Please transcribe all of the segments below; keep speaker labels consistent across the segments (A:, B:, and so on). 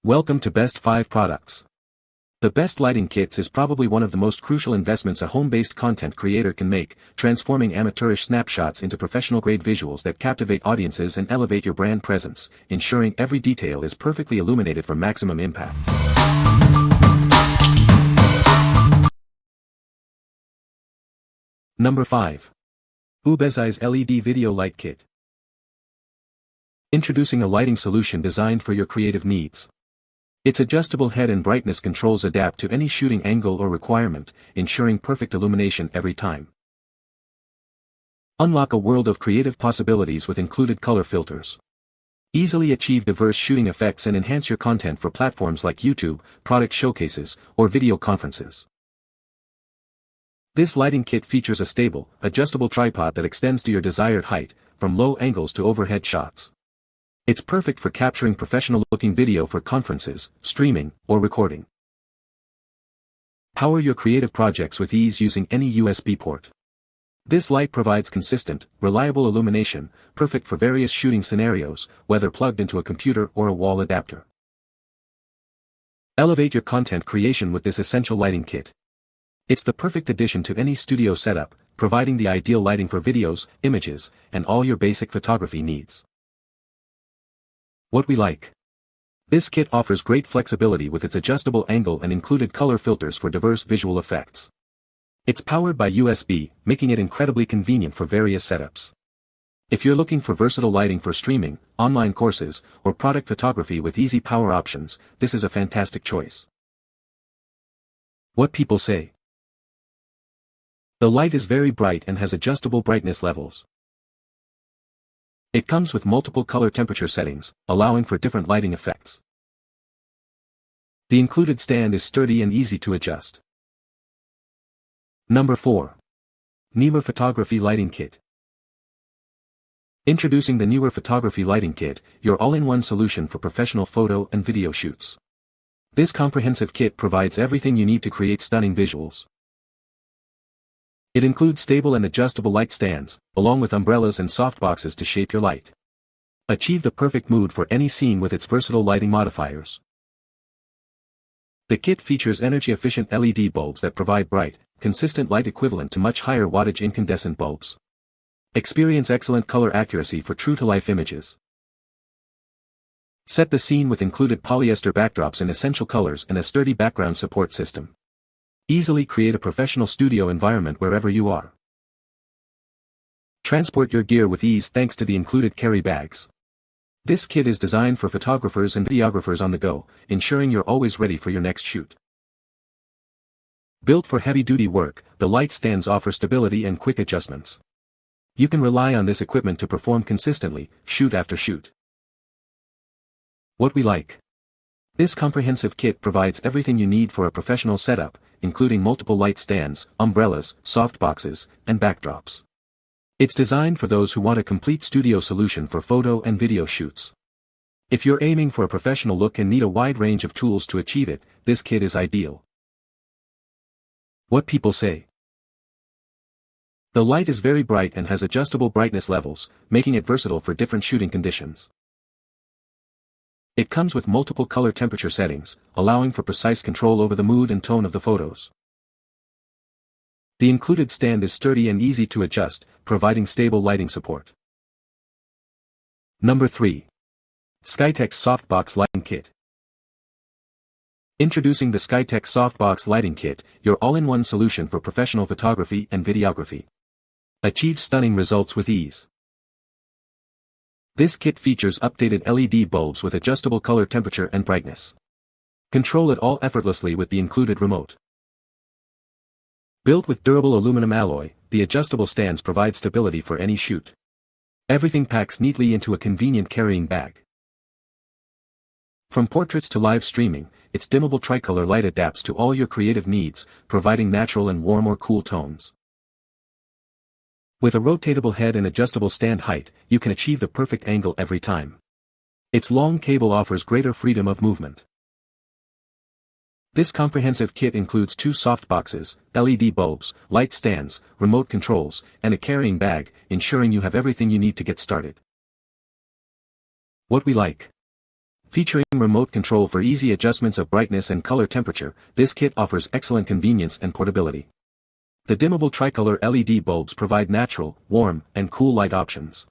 A: Welcome to Best 5 Products. The Best Lighting Kits is probably one of the most crucial investments a home-based content creator can make, transforming amateurish snapshots into professional-grade visuals that captivate audiences and elevate your brand presence, ensuring every detail is perfectly illuminated for maximum impact. Number 5. UBeesize LED Video Light Kit. Introducing a lighting solution designed for your creative needs. Its adjustable head and brightness controls adapt to any shooting angle or requirement, ensuring perfect illumination every time. Unlock a world of creative possibilities with included color filters. Easily achieve diverse shooting effects and enhance your content for platforms like YouTube, product showcases, or video conferences. This lighting kit features a stable, adjustable tripod that extends to your desired height, from low angles to overhead shots. It's perfect for capturing professional-looking video for conferences, streaming, or recording. Power your creative projects with ease using any USB port. This light provides consistent, reliable illumination, perfect for various shooting scenarios, whether plugged into a computer or a wall adapter. Elevate your content creation with this essential lighting kit. It's the perfect addition to any studio setup, providing the ideal lighting for videos, images, and all your basic photography needs. What we like. This kit offers great flexibility with its adjustable angle and included color filters for diverse visual effects. It's powered by USB, making it incredibly convenient for various setups. If you're looking for versatile lighting for streaming, online courses, or product photography with easy power options, this is a fantastic choice. What people say. The light is very bright and has adjustable brightness levels. It comes with multiple color temperature settings, allowing for different lighting effects. The included stand is sturdy and easy to adjust. Number 4. NEEWER Photography Lighting Kit. Introducing the NEEWER Photography Lighting Kit, your all-in-one solution for professional photo and video shoots. This comprehensive kit provides everything you need to create stunning visuals. It includes stable and adjustable light stands, along with umbrellas and softboxes to shape your light. Achieve the perfect mood for any scene with its versatile lighting modifiers. The kit features energy-efficient LED bulbs that provide bright, consistent light equivalent to much higher wattage incandescent bulbs. Experience excellent color accuracy for true-to-life images. Set the scene with included polyester backdrops in essential colors and a sturdy background support system. Easily create a professional studio environment wherever you are. Transport your gear with ease thanks to the included carry bags. This kit is designed for photographers and videographers on the go, ensuring you're always ready for your next shoot. Built for heavy-duty work, the light stands offer stability and quick adjustments. You can rely on this equipment to perform consistently, shoot after shoot. What we like. This comprehensive kit provides everything you need for a professional setup, including multiple light stands, umbrellas, softboxes, and backdrops. It's designed for those who want a complete studio solution for photo and video shoots. If you're aiming for a professional look and need a wide range of tools to achieve it, this kit is ideal. What people say. The light is very bright and has adjustable brightness levels, making it versatile for different shooting conditions. It comes with multiple color temperature settings, allowing for precise control over the mood and tone of the photos. The included stand is sturdy and easy to adjust, providing stable lighting support. Number 3. Skytex Softbox Lighting Kit. Introducing the Skytex Softbox Lighting Kit, your all-in-one solution for professional photography and videography. Achieve stunning results with ease. This kit features updated LED bulbs with adjustable color temperature and brightness. Control it all effortlessly with the included remote. Built with durable aluminum alloy, the adjustable stands provide stability for any shoot. Everything packs neatly into a convenient carrying bag. From portraits to live streaming, its dimmable tricolor light adapts to all your creative needs, providing natural and warm or cool tones. With a rotatable head and adjustable stand height, you can achieve the perfect angle every time. Its long cable offers greater freedom of movement. This comprehensive kit includes 2 softboxes, LED bulbs, light stands, remote controls, and a carrying bag, ensuring you have everything you need to get started. What we like. Featuring remote control for easy adjustments of brightness and color temperature, this kit offers excellent convenience and portability. The dimmable tricolor LED bulbs provide natural, warm, and cool light options.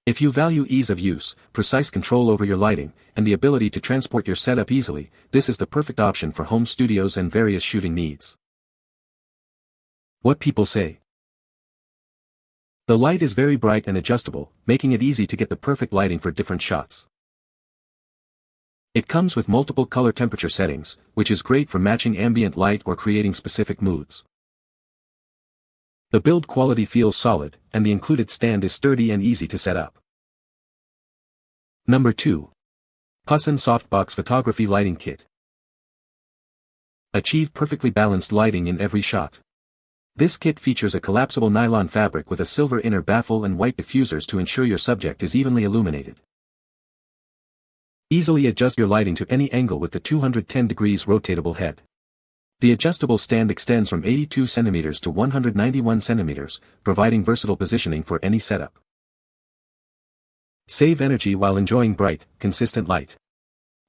A: If you value ease of use, precise control over your lighting, and the ability to transport your setup easily, this is the perfect option for home studios and various shooting needs. What people say. The light is very bright and adjustable, making it easy to get the perfect lighting for different shots. It comes with multiple color temperature settings, which is great for matching ambient light or creating specific moods. The build quality feels solid, and the included stand is sturdy and easy to set up. Number 2. HPUSN Softbox Photography Lighting Kit. Achieve perfectly balanced lighting in every shot. This kit features a collapsible nylon fabric with a silver inner baffle and white diffusers to ensure your subject is evenly illuminated. Easily adjust your lighting to any angle with the 210 degrees rotatable head. The adjustable stand extends from 82 cm to 191 cm, providing versatile positioning for any setup. Save energy while enjoying bright, consistent light.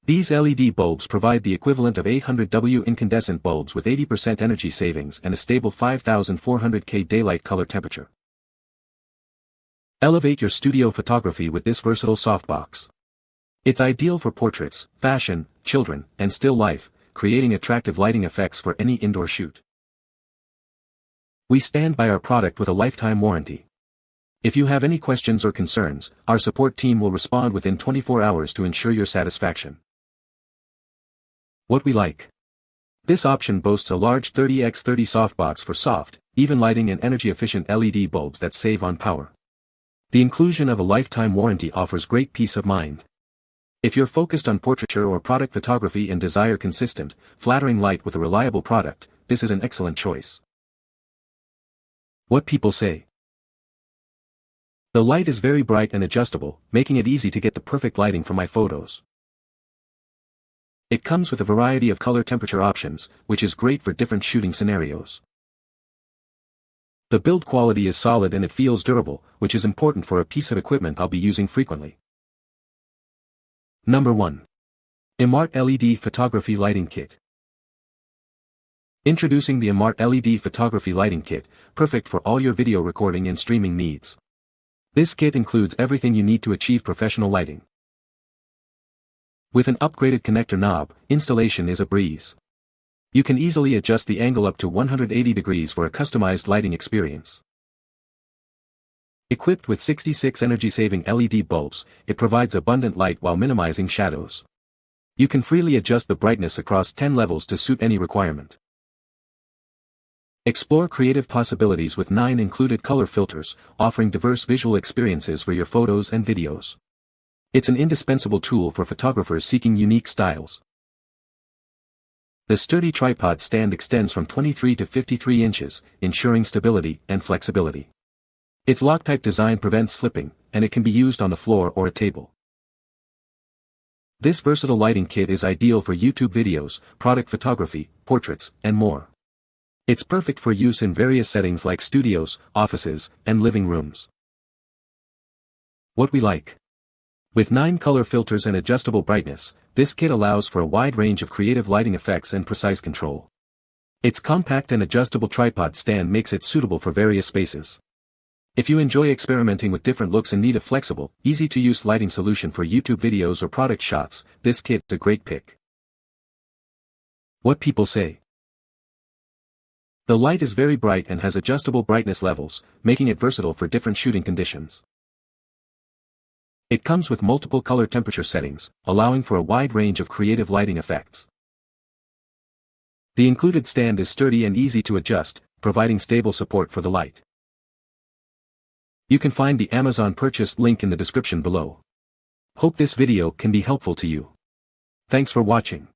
A: These LED bulbs provide the equivalent of 800W incandescent bulbs with 80% energy savings and a stable 5400K daylight color temperature. Elevate your studio photography with this versatile softbox. It's ideal for portraits, fashion, children, and still life, creating attractive lighting effects for any indoor shoot. We stand by our product with a lifetime warranty. If you have any questions or concerns, our support team will respond within 24 hours to ensure your satisfaction. What we like. This option boasts a large 30x30 softbox for soft, even lighting and energy-efficient LED bulbs that save on power. The inclusion of a lifetime warranty offers great peace of mind. If you're focused on portraiture or product photography and desire consistent, flattering light with a reliable product, this is an excellent choice. What people say. The light is very bright and adjustable, making it easy to get the perfect lighting for my photos. It comes with a variety of color temperature options, which is great for different shooting scenarios. The build quality is solid and it feels durable, which is important for a piece of equipment I'll be using frequently. Number 1. EMART LED Photography Lighting Kit. Introducing the EMART LED Photography Lighting Kit, perfect for all your video recording and streaming needs. This kit includes everything you need to achieve professional lighting. With an upgraded connector knob, installation is a breeze. You can easily adjust the angle up to 180 degrees for a customized lighting experience. Equipped with 66 energy-saving LED bulbs, it provides abundant light while minimizing shadows. You can freely adjust the brightness across 10 levels to suit any requirement. Explore creative possibilities with 9 included color filters, offering diverse visual experiences for your photos and videos. It's an indispensable tool for photographers seeking unique styles. The sturdy tripod stand extends from 23 to 53 inches, ensuring stability and flexibility. Its Loctite design prevents slipping, and it can be used on the floor or a table. This versatile lighting kit is ideal for YouTube videos, product photography, portraits, and more. It's perfect for use in various settings like studios, offices, and living rooms. What we like. With 9 color filters and adjustable brightness, this kit allows for a wide range of creative lighting effects and precise control. Its compact and adjustable tripod stand makes it suitable for various spaces. If you enjoy experimenting with different looks and need a flexible, easy-to-use lighting solution for YouTube videos or product shots, this kit is a great pick. What people say. The light is very bright and has adjustable brightness levels, making it versatile for different shooting conditions. It comes with multiple color temperature settings, allowing for a wide range of creative lighting effects. The included stand is sturdy and easy to adjust, providing stable support for the light. You can find the Amazon purchase link in the description below. Hope this video can be helpful to you. Thanks for watching.